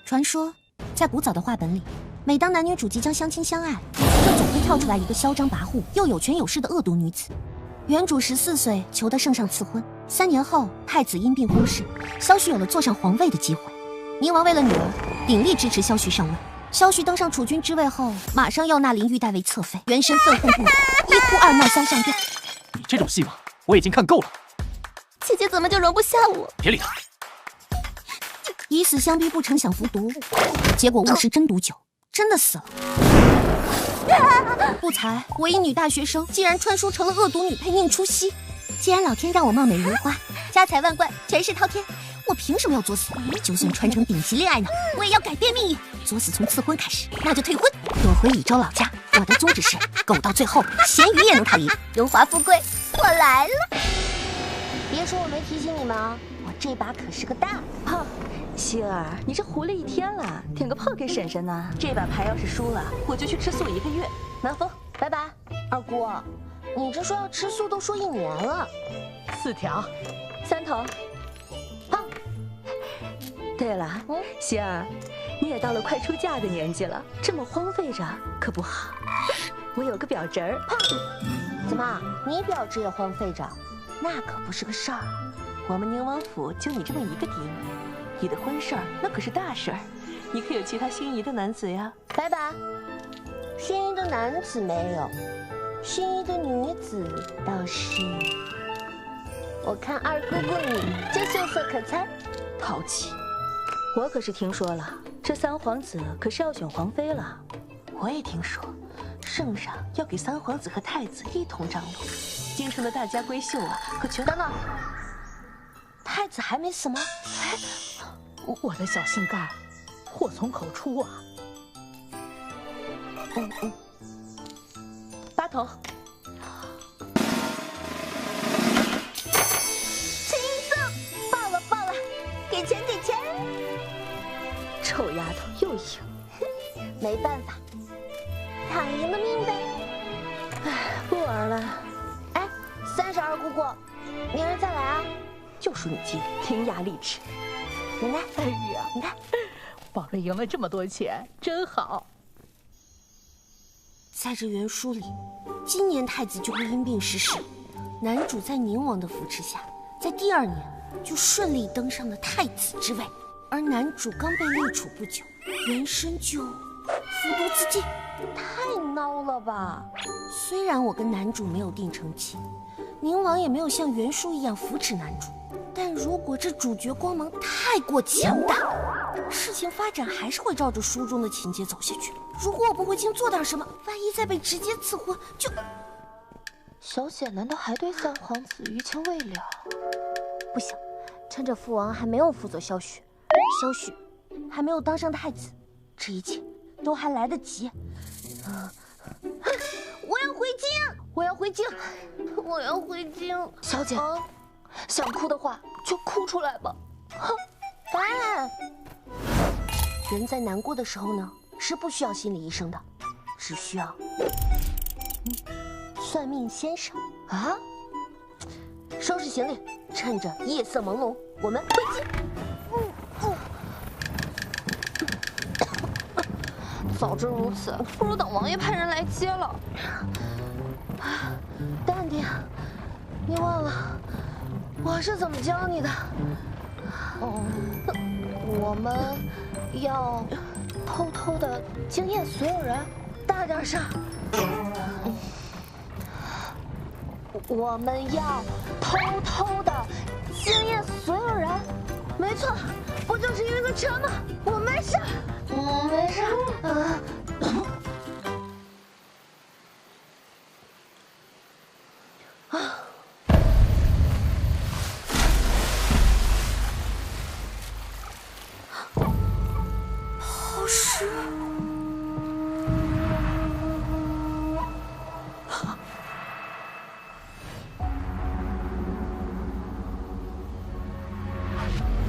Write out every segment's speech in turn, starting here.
传说，在古早的画本里，每当男女主即将相亲相爱，就总会跳出来一个嚣张跋扈又有权有势的恶毒女子。原主14岁求得圣上赐婚，3年后太子因病忽逝，萧旭有了坐上皇位的机会。宁王为了女儿，鼎力支持萧旭上位。萧旭登上储君之位后，马上要纳林玉代为侧妃，原身愤恨不已，一哭二闹三上吊。你这种戏码我已经看够了。姐姐怎么就容不下我？别理他。以死相逼不成想服毒，结果误食真毒酒，真的死了。不才，我一女大学生，竟然穿书成了恶毒女配宁初曦。既然老天让我貌美如花，家财万贯，权势滔天，我凭什么要作死？就算传承顶级恋爱脑，我也要改变命运。作死从赐婚开始，那就退婚，躲回禹州老家。我的宗旨是，苟到最后，咸鱼也能讨赢。荣华富贵，我来了。别说我没提醒你们啊，我这把可是个大炮。希儿，你这糊了一天了，点个炮给婶婶呢。这把牌要是输了，我就去吃素1个月。拿风，拜拜。二姑，你这说要吃素都说1年了。4条，3头。好。对了，希儿，你也到了快出嫁的年纪了，这么荒废着可不好。我有个表侄儿。怎么，你表侄也荒废着？那可不是个事儿。我们宁王府就你这么一个嫡女。你的婚事儿那可是大事儿，你可有其他心仪的男子呀？拜拜。心仪的男子没有，心仪的女子倒是。我看二姑姑你就秀色可餐，淘气。我可是听说了，这3皇子可是要选皇妃了。我也听说，圣上要给3皇子和太子一同张罗，京城的大家闺秀啊，可全……等等，太子还没死吗？哎。我的小心肝，祸从口出啊！8头，轻松，爆了爆了，给钱给钱！臭丫头又赢，没办法，躺赢的命呗。哎，不玩了。哎，32姑姑，明儿再来啊！就属你机灵，伶牙俐齿。奶奶，哎呀，你看，宝贝赢了这么多钱，真好。在这原书里，今年太子就会因病逝世，男主在宁王的扶持下，在第2年就顺利登上了太子之位，而男主刚被立储不久，原身就服毒自尽，太孬了吧！虽然我跟男主没有定成亲，宁王也没有像原书一样扶持男主。但如果这主角光芒太过强大，事情发展还是会照着书中的情节走下去。如果我不回京做点什么，万一再被直接赐婚，就……小姐难道还对3皇子余情未了？不行，趁着父王还没有辅佐萧旭，萧旭还没有当上太子，这一切都还来得及。我要回京，我要回京，我要回京！小姐。想哭的话就哭出来吧。烦。人在难过的时候呢，是不需要心理医生的，只需要算命先生啊。收拾行李，趁着夜色朦胧，我们回京。早知如此，不如等王爷派人来接了。淡定，你忘了我是怎么教你的？我们要偷偷的惊艳所有人，大点声。我们要偷偷的惊艳所有人。没错，不就是一个车吗？我没事，我没事。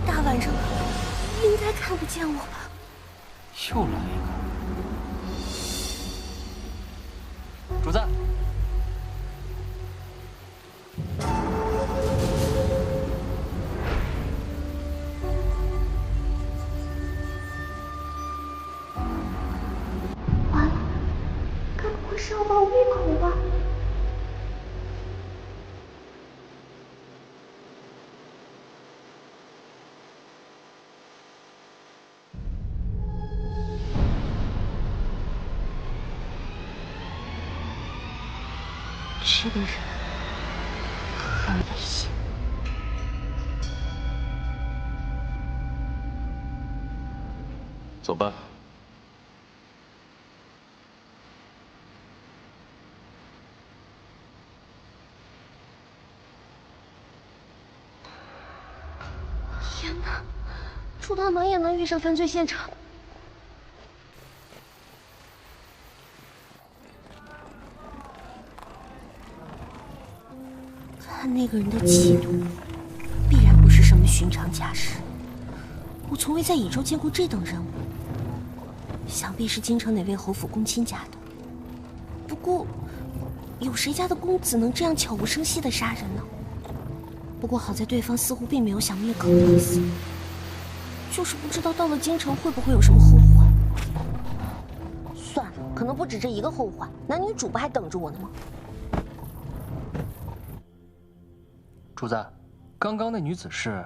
大晚上应该看不见我吧？又来一个，主子。胃口吧。这个人很危险。走吧。天哪，朱大妈也能遇上犯罪现场？看那个人的气度，必然不是什么寻常家事。我从未在乙州见过这等人物，想必是京城哪位侯府公卿家的。不过，有谁家的公子能这样悄无声息地杀人呢？不过好在对方似乎并没有想灭口的意思，就是不知道到了京城会不会有什么后患。算了，可能不止这一个后患，男女主不还等着我呢吗？主子，刚刚那女子是？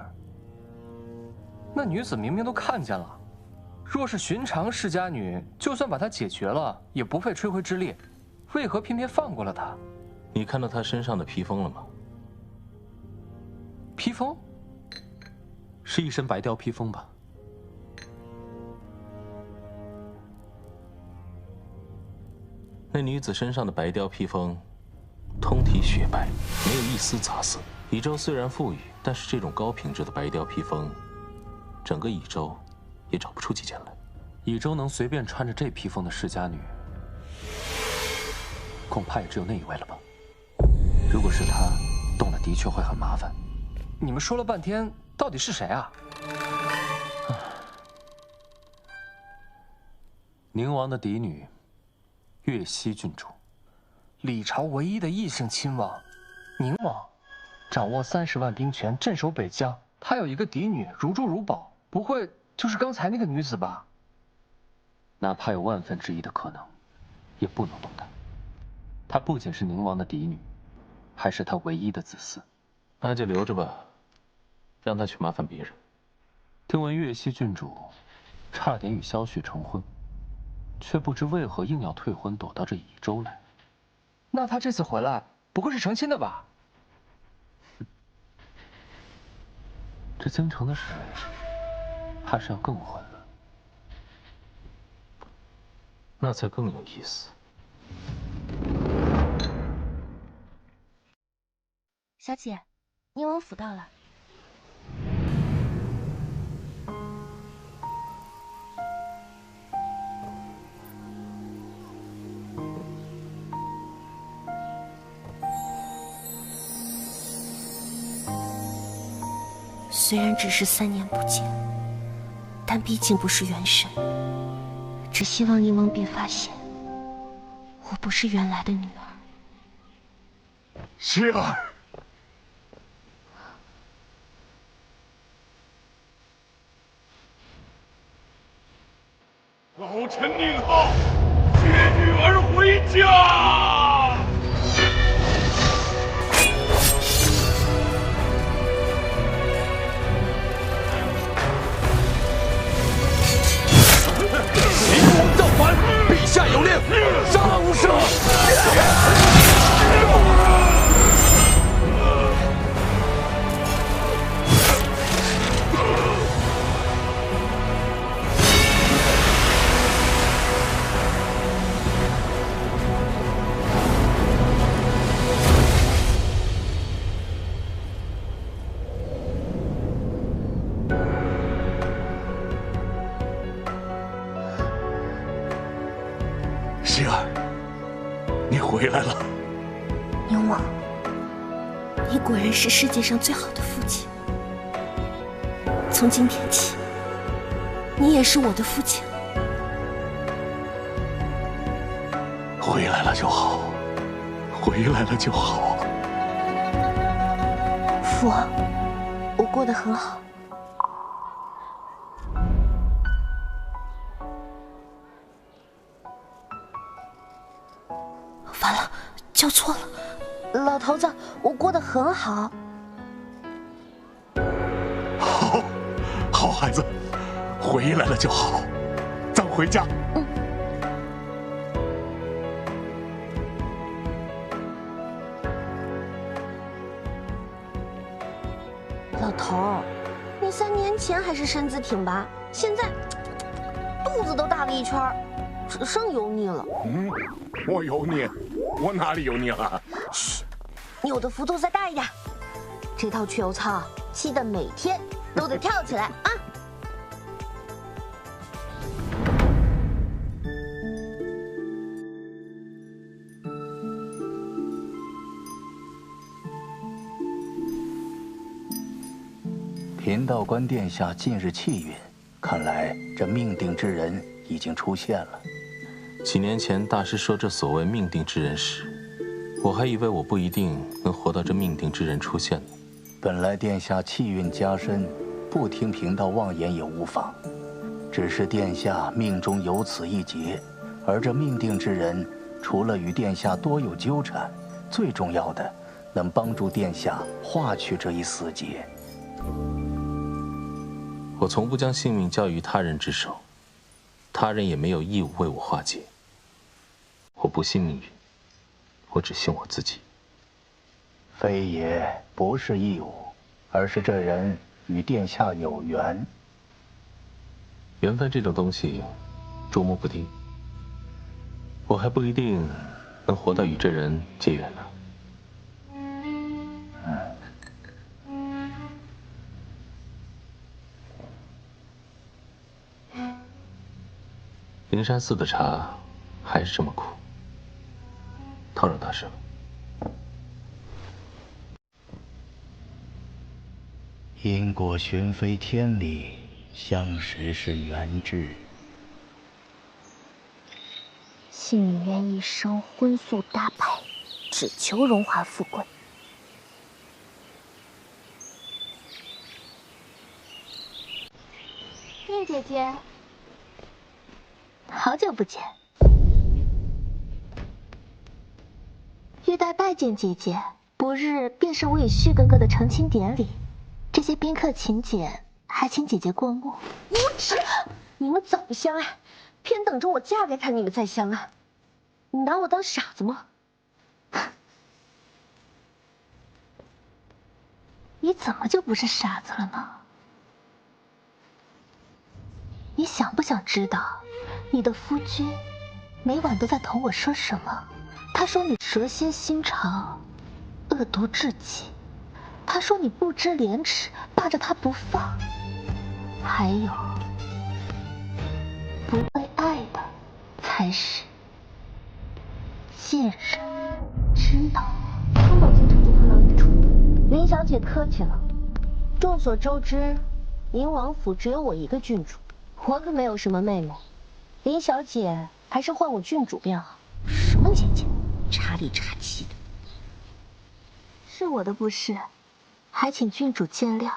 那女子明明都看见了，若是寻常世家女，就算把她解决了，也不费吹灰之力，为何偏偏放过了她？你看到她身上的披风了吗？披风？是一身白貂披风吧？那女子身上的白貂披风，通体雪白，没有一丝杂色。乙州虽然富裕，但是这种高品质的白貂披风，整个乙州也找不出几件来。乙州能随便穿着这披风的世家女，恐怕也只有那一位了吧？如果是她动了，的确会很麻烦。你们说了半天，到底是谁啊？宁王的嫡女，岳西郡主，李朝唯一的异姓亲王，宁王，掌握30万兵权，镇守北疆。他有一个嫡女，如珠如宝，不会就是刚才那个女子吧？哪怕有1/1000的可能，也不能动她。她不仅是宁王的嫡女，还是他唯一的子嗣。那就留着吧，让他去麻烦别人。听闻岳西郡主差点与萧旭成婚，却不知为何硬要退婚，躲到这乙州来。那他这次回来，不会是成亲的吧？这京城的事，怕是要更混了。那才更有意思。小姐，宁王府到了。虽然只是3年不见，但毕竟不是元神。只希望宁王别发现，我不是原来的女儿。希儿，老臣宁浩接女儿回家。秦王造反，陛下有令，上赦。希儿，你回来了。宁王，你果然是世界上最好的父亲。从今天起，你也是我的父亲。回来了就好，回来了就好。父王，我过得很好。完了，叫错了，老头子，我过得很好。好孩子，回来了就好，咱回家。老头儿，你3年前还是身子挺拔，现在肚子都大了一圈，只剩油腻了。我油腻？我哪里油腻了？嘘，扭的幅度再大一点。这套去油操，记得每天都得跳起来啊！贫道观殿下近日气运，看来这命定之人已经出现了。几年前大师说这所谓命定之人时，我还以为我不一定能活到这命定之人出现呢。本来殿下气运加深，不听贫道妄言也无妨。只是殿下命中有此一劫，而这命定之人除了与殿下多有纠缠，最重要的能帮助殿下化去这一死劫。我从不将性命交于他人之手，他人也没有义务为我化解。我不信命运，我只信我自己。非也，不是义务，而是这人与殿下有缘。缘分这种东西，捉摸不定，我还不一定能活到与这人结缘呢。灵山寺的茶还是这么苦，叨扰大师了。因果寻非天理，相识是缘至。信缘一生荤素搭配，只求荣华富贵。叶姐姐，好久不见。玉带拜见姐姐，不日便是我与旭哥哥的成亲典礼，这些宾客请柬，还请姐姐过目。无耻！你们早不相爱，偏等着我嫁给他，你们再相爱。你拿我当傻子吗？你怎么就不是傻子了呢？你想不想知道，你的夫君每晚都在同我说什么？他说你蛇蝎心肠，恶毒至极。他说你不知廉耻，霸着他不放。还有，不被爱的才是贱人，知道吗？康宝京城就碰到一处。林小姐客气了。众所周知，宁王府只有我一个郡主，我可没有什么妹妹。林小姐还是换我郡主便好。什么姐姐，茶里茶气的。是我的不是，还请郡主见谅。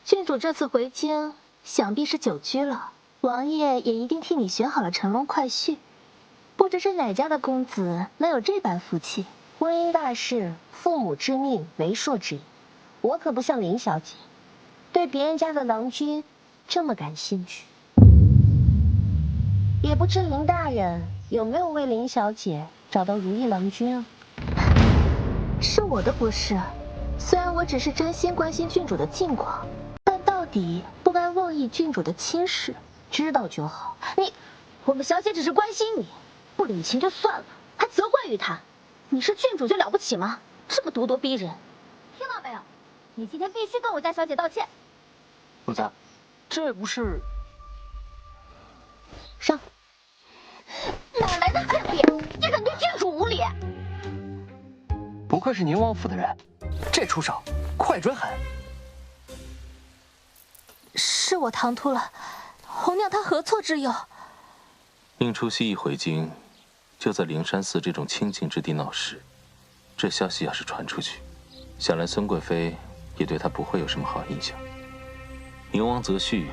郡主这次回京，想必是久居了，王爷也一定替你选好了乘龙快婿。不知是哪家的公子能有这般福气？婚姻大事，父母之命，媒妁之言。我可不像林小姐，对别人家的郎君这么感兴趣。也不知林大人有没有为林小姐找到如意郎君啊？是我的不是，虽然我只是真心关心郡主的近况，但到底不该妄议郡主的亲事。知道就好。我们小姐只是关心你，不领情就算了，还责怪于他。你是郡主就了不起吗？这么咄咄逼人，听到没有？你今天必须跟我家小姐道歉。主子，这不是上。哪来的贱婢？竟敢对郡主无礼！不愧是宁王府的人，这出手快准狠。是我唐突了，红娘她何错之有？宁初曦一回京，就在灵山寺这种清静之地闹事，这消息要是传出去，想来孙贵妃也对她不会有什么好印象。宁王择婿，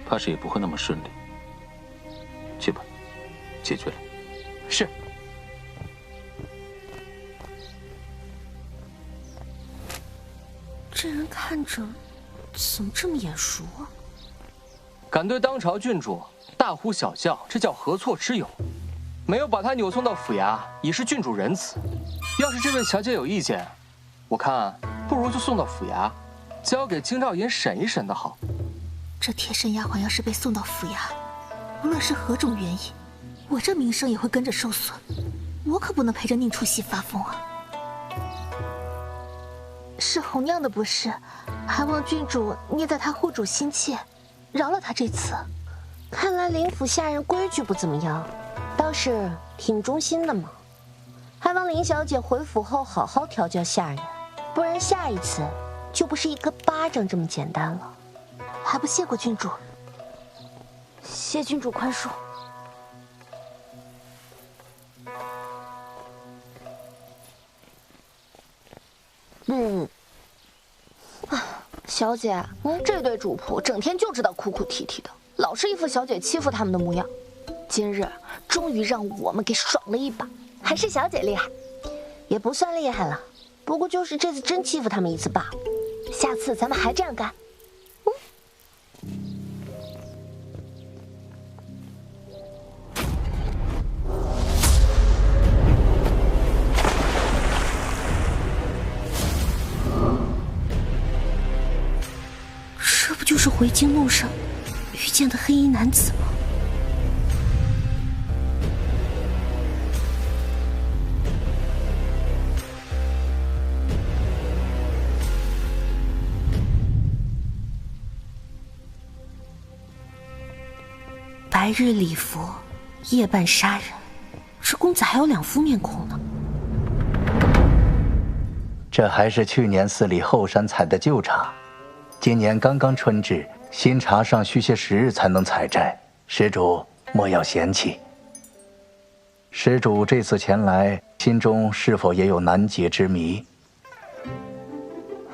怕是也不会那么顺利。去吧，解决了。是。这人看着怎么这么眼熟啊？敢对当朝郡主大呼小叫，这叫何错之有？没有把他扭送到府衙，已是郡主仁慈。要是这位小姐有意见，我看不如就送到府衙，交给京兆尹审一审的好。这贴身丫鬟要是被送到府衙，无论是何种原因，我这名声也会跟着受损。我可不能陪着宁初熙发疯啊！是红娘的不是，还望郡主念在她护主心切，饶了她这次。看来林府下人规矩不怎么样，倒是挺忠心的嘛。还望林小姐回府后好好调教下人，不然下一次就不是一个巴掌这么简单了。还不谢过郡主？谢郡主宽恕。小姐，这对主仆整天就知道哭哭啼啼的，老是一副小姐欺负他们的模样。今日终于让我们给爽了一把，还是小姐厉害。也不算厉害了，不过就是这次真欺负他们一次罢了。下次咱们还这样干。这不就是回京路上遇见的黑衣男子吗？白日礼佛，夜半杀人，这公子还有两副面孔呢。这还是去年寺里后山采的旧茶，今年刚刚春至，新茶尚需些时日才能采摘，施主莫要嫌弃。施主这次前来，心中是否也有难解之谜？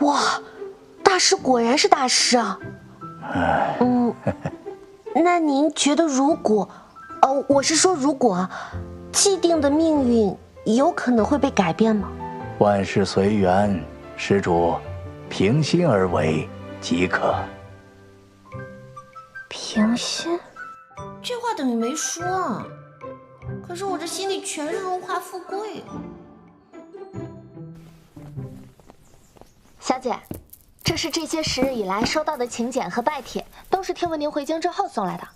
哇，大师果然是大师啊！那您觉得如果，我是说如果，既定的命运有可能会被改变吗？万事随缘，施主平心而为即可。平心？这话等于没说啊。可是我这心里全是荣华富贵啊。小姐，这是这些时日以来收到的请柬和拜帖，都是听闻您回京之后送来的。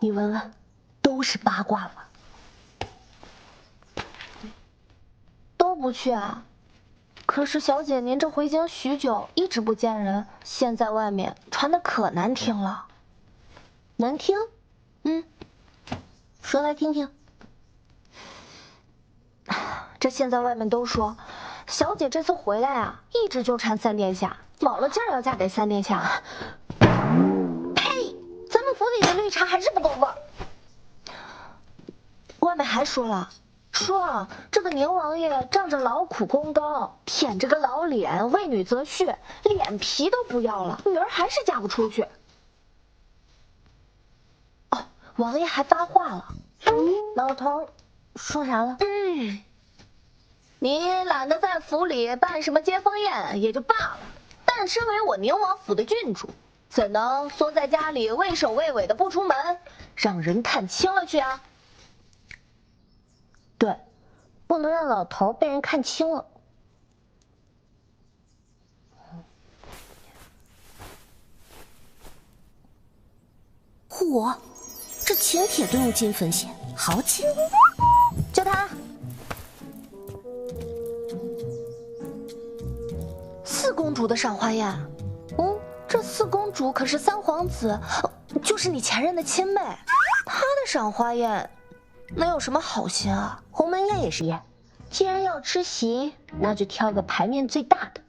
你闻闻，都是八卦吧？都不去啊？可是小姐，您这回京许久，一直不见人，现在外面传的可难听了。难听？说来听听。这现在外面都说，小姐这次回来啊，一直纠缠三殿下，卯了劲儿要嫁给三殿下。呸！咱们府里的绿茶还是不够味儿。外面还说了，说这个宁王爷仗着劳苦功高，舔着个老脸，为女择婿，脸皮都不要了，女儿还是嫁不出去。哦，王爷还发话了。老头说啥了？你懒得在府里办什么接风宴也就罢了，但身为我宁王府的郡主，怎能缩在家里畏首畏尾的不出门，让人看清了去啊？对，不能让老头被人看清了。嚯，这请帖都用金粉写，豪气！就他。四公主的赏花宴，这四公主可是三皇子，就是你前任的亲妹，她的赏花宴能有什么好心啊？鸿门宴也是宴，既然要吃席，那就挑个牌面最大的。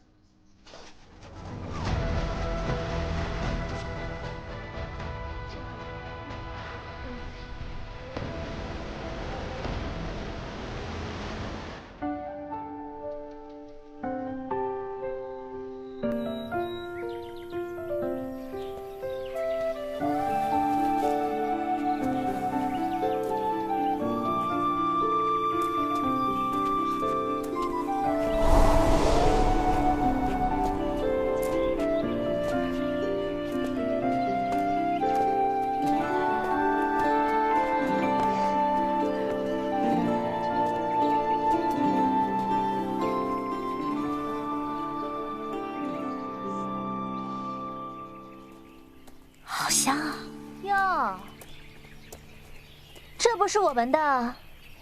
是我们的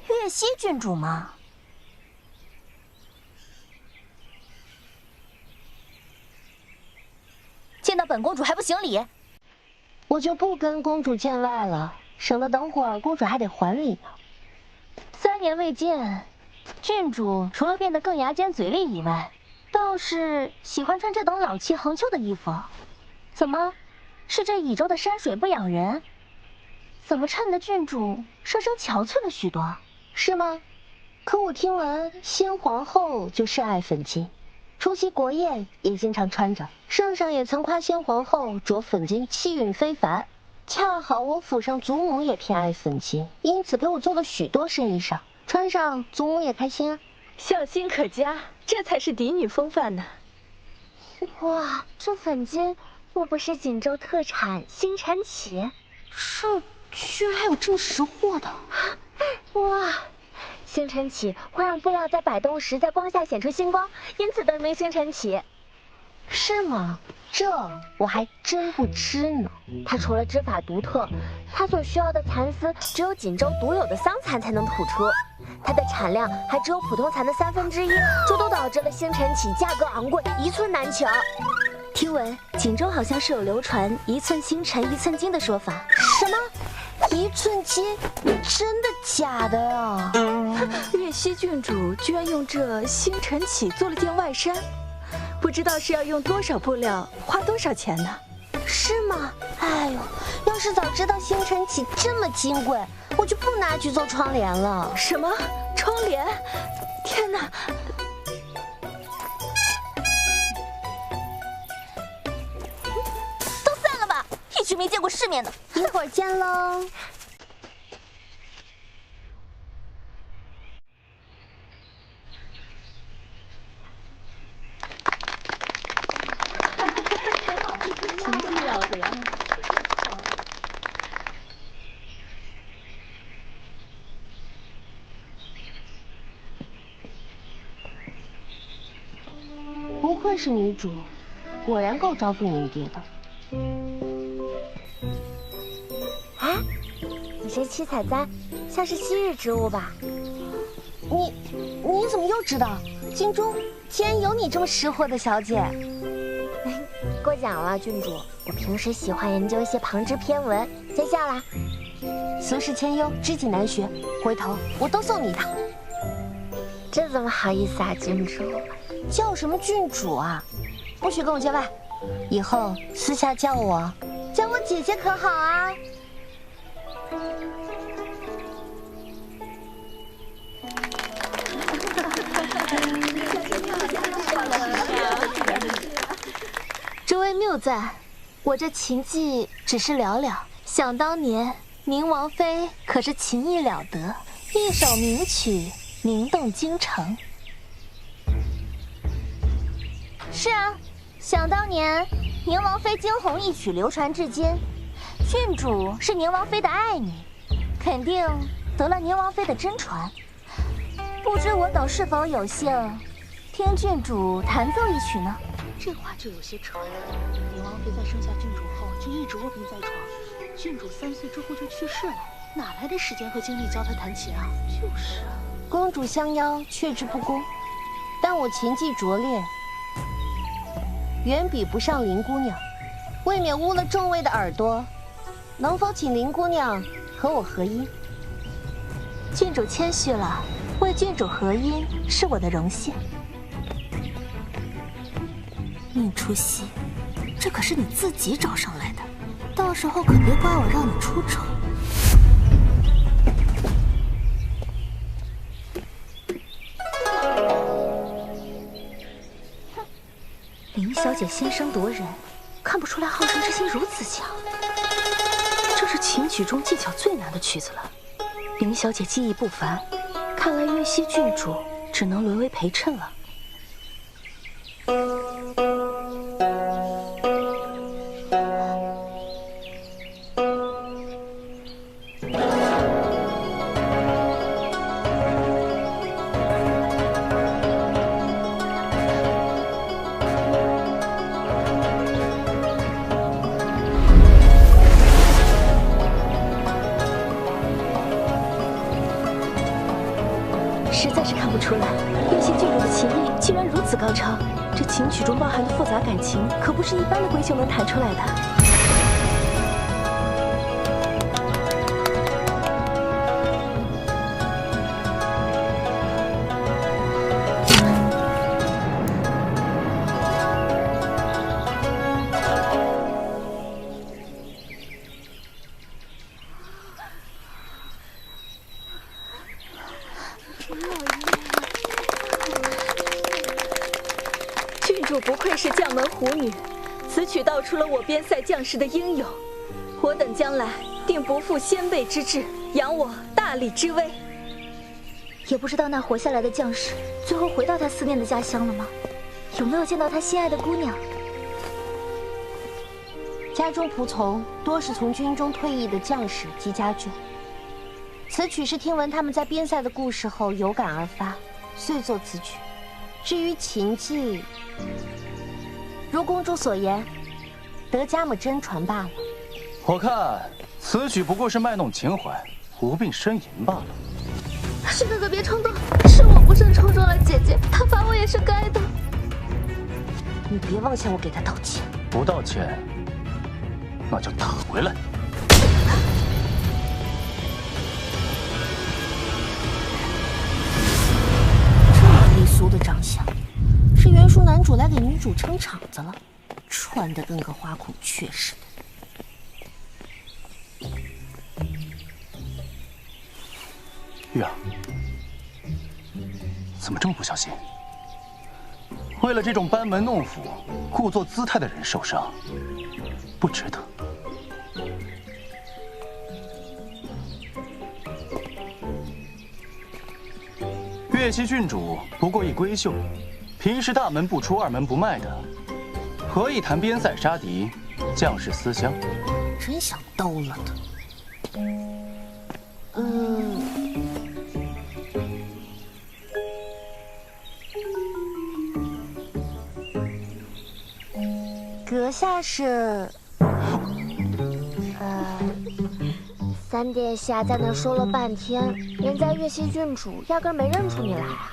月溪郡主吗？见到本公主还不行礼？我就不跟公主见外了，省得等会儿公主还得还礼呢。3年未见，郡主除了变得更牙尖嘴利以外，倒是喜欢穿这等老气横秋的衣服。怎么，是这乙州的山水不养人？怎么衬得郡主生生憔悴了许多？是吗？可我听闻先皇后就深爱粉金，出席国宴也经常穿着。圣上也曾夸先皇后着粉金气韵非凡，恰好我府上祖母也偏爱粉金，因此陪我做了许多身衣裳，穿上祖母也开心啊。孝心可嘉，这才是嫡女风范呢。哇，这粉金莫不是锦州特产星辰起？这居然还有这么识货的！哇，星辰起会让布料在摆动时在光下显出星光，因此得名星辰起。是吗？这我还真不知呢。它除了织法独特，它所需要的蚕丝只有锦州独有的桑蚕才能吐出，它的产量还只有普通蚕的1/3，这都导致了星辰起价格昂贵，一寸难求。听闻锦州好像是有流传1寸星辰1寸金的说法。什么？1寸金？真的假的呀？月溪郡主居然用这星辰起做了件外衫，不知道是要用多少布料，花多少钱呢？是吗？哎呦，要是早知道星辰起这么金贵，我就不拿去做窗帘了。什么窗帘？天哪！都散了吧，一群没见过世面的。一会儿见喽。不愧是女主，果然够招蜂引蝶的。哎，你这七彩簪像是昔日之物吧？你怎么又知道？京中竟然有你这么识货的小姐。过奖了，郡主。我平时喜欢研究一些旁支偏文，先下啦。俗世千优，知己难学，回头我都送你一套。这怎么好意思啊，郡主？叫什么郡主啊？不许跟我见外，以后私下叫我姐姐可好啊？这位谬赞，我这琴技只是寥寥，想当年宁王妃可是琴艺了得，一首名曲名动京城。是啊，想当年宁王妃惊鸿一曲流传至今，郡主是宁王妃的爱女，肯定得了宁王妃的真传。不知我等是否有幸听郡主弹奏一曲呢？这话就有些扯了。宁王妃在生下郡主后就一直卧病在床，郡主3岁之后就去世了，哪来的时间和精力教她弹琴啊？就是啊，公主相邀，却之不恭，但我琴技拙劣，远比不上林姑娘，未免污了众位的耳朵。能否请林姑娘和我合音？郡主谦虚了，为郡主合音是我的荣幸。宁初曦，这可是你自己找上来的，到时候可别怪我让你出丑。林小姐先声夺人，看不出来好胜之心如此强。这是琴曲中技巧最难的曲子了。林小姐技艺不凡，看来月溪郡主只能沦为陪衬了。实在是看不出来，月溪郡主的琴艺居然如此高超。这琴曲中包含的复杂感情，可不是一般的闺秀能弹出来的。郡主不愧是将门虎女，此曲道出了我边塞将士的英勇。我等将来定不负先辈之志，扬我大理之威。也不知道那活下来的将士最后回到他思念的家乡了吗？有没有见到他心爱的姑娘？家中仆从多是从军中退役的将士及家眷。此曲是听闻他们在边塞的故事后有感而发，遂作此曲。至于琴技，如公主所言，得家母真传罢了。我看此曲不过是卖弄情怀，无病呻吟罢了。是哥哥别冲动，是我不慎冲撞了姐姐，她罚我也是该的。你别妄想我给她道歉。不道歉，那就打回来。丽苏的长相，是袁叔男主来给女主撑场子了，穿得跟个花孔雀似的。玉儿，怎么这么不小心？为了这种班门弄斧、故作姿态的人受伤，不值得。岳西郡主不过一闺秀，平时大门不出二门不迈的，何以谈边塞杀敌、将士思乡？真想兜了他。阁下是？三殿下在那说了半天，连在岳西郡主压根没认出你来啊！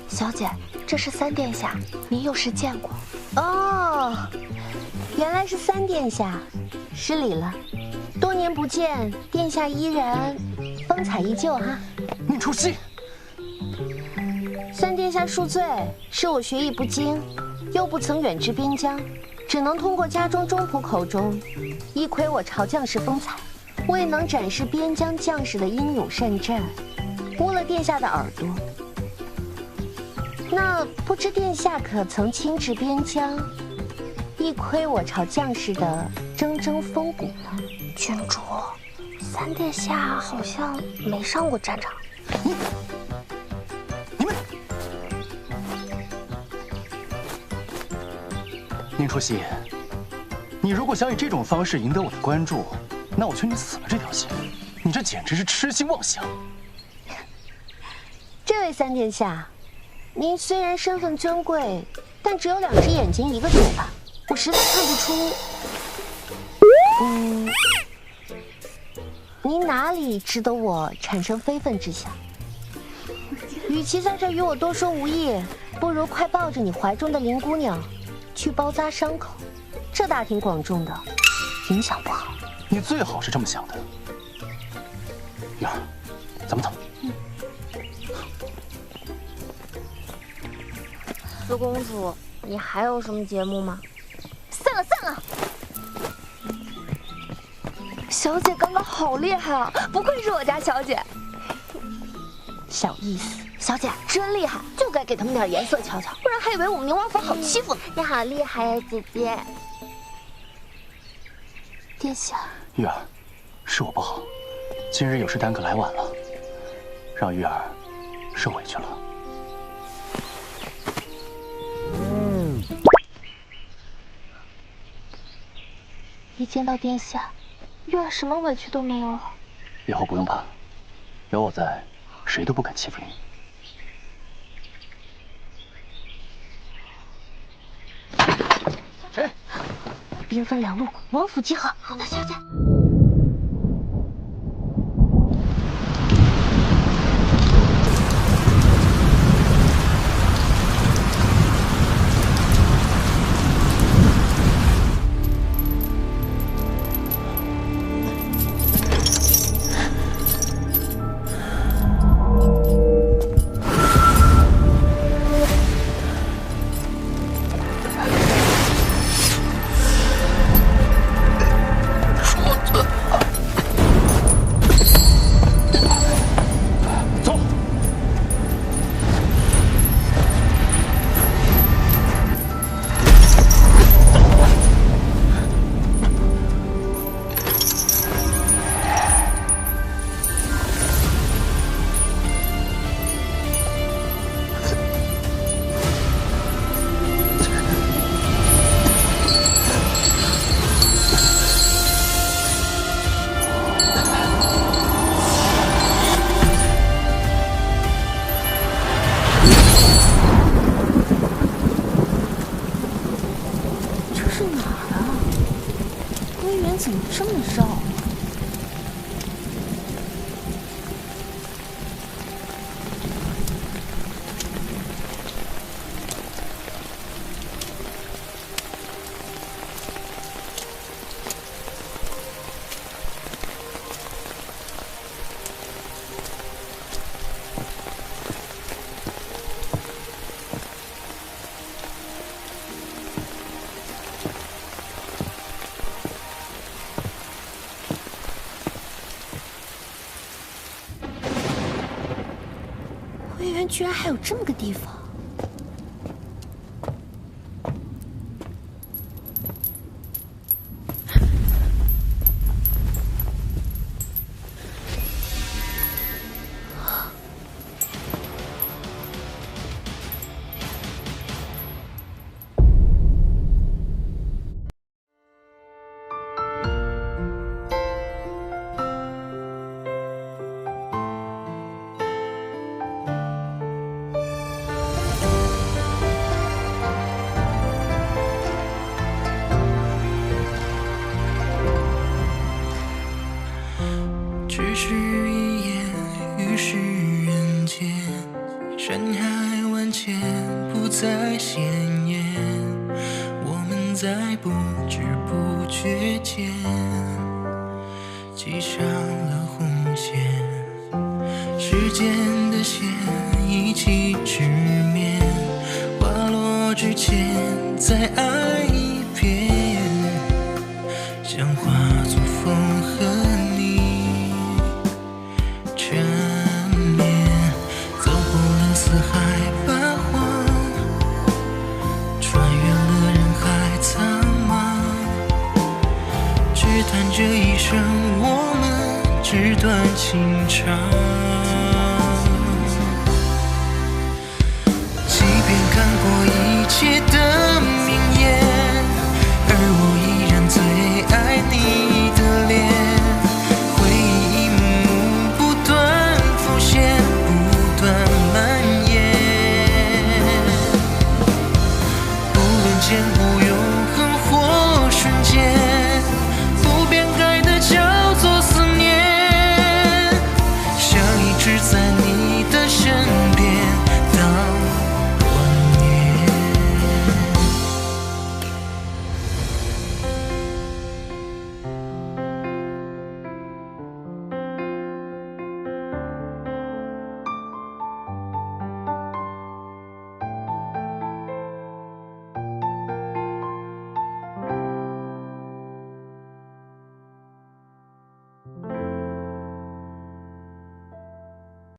小姐，这是三殿下，您有时见过？哦，原来是三殿下，失礼了。多年不见，殿下依然风采依旧哈。你出息！三殿下恕罪，是我学艺不精，又不曾远至边疆。只能通过家中中仆口中，一窥我朝将士风采，未能展示边疆将士的英勇善战，污了殿下的耳朵。那不知殿下可曾亲至边疆，一窥我朝将士的铮铮风骨呢？郡主，三殿下好像没上过战场。宁初曦，你如果想以这种方式赢得我的关注，那我劝你死了这条心。你这简直是痴心妄想。这位三殿下，您虽然身份尊贵，但只有2只眼睛1个嘴巴，我实在看不出。您哪里值得我产生非分之想？与其在这与我多说无益，不如快抱着你怀中的林姑娘去包扎伤口，这大庭广众的，影响不好。你最好是这么想的。玉儿，咱们走。四公主，你还有什么节目吗？散了散了！小姐刚刚好厉害啊，不愧是我家小姐。小意思，小姐真厉害，就该给他们点颜色瞧瞧，不然还以为我们宁王府好欺负呢。你好厉害呀，姐姐。殿下，玉儿，是我不好，今日有事耽搁来晚了，让玉儿受委屈了。一见到殿下，玉儿什么委屈都没有了。以后不用怕，有我在，谁都不敢欺负你。谁？兵分2路，王府集合。好的，小姐。怎么这么绕？会员居然还有这么个地方！只是一眼于世人间，山海万千不再鲜艳，我们在不知不觉间系上了红线，时间的线一起直面，花落之前在爱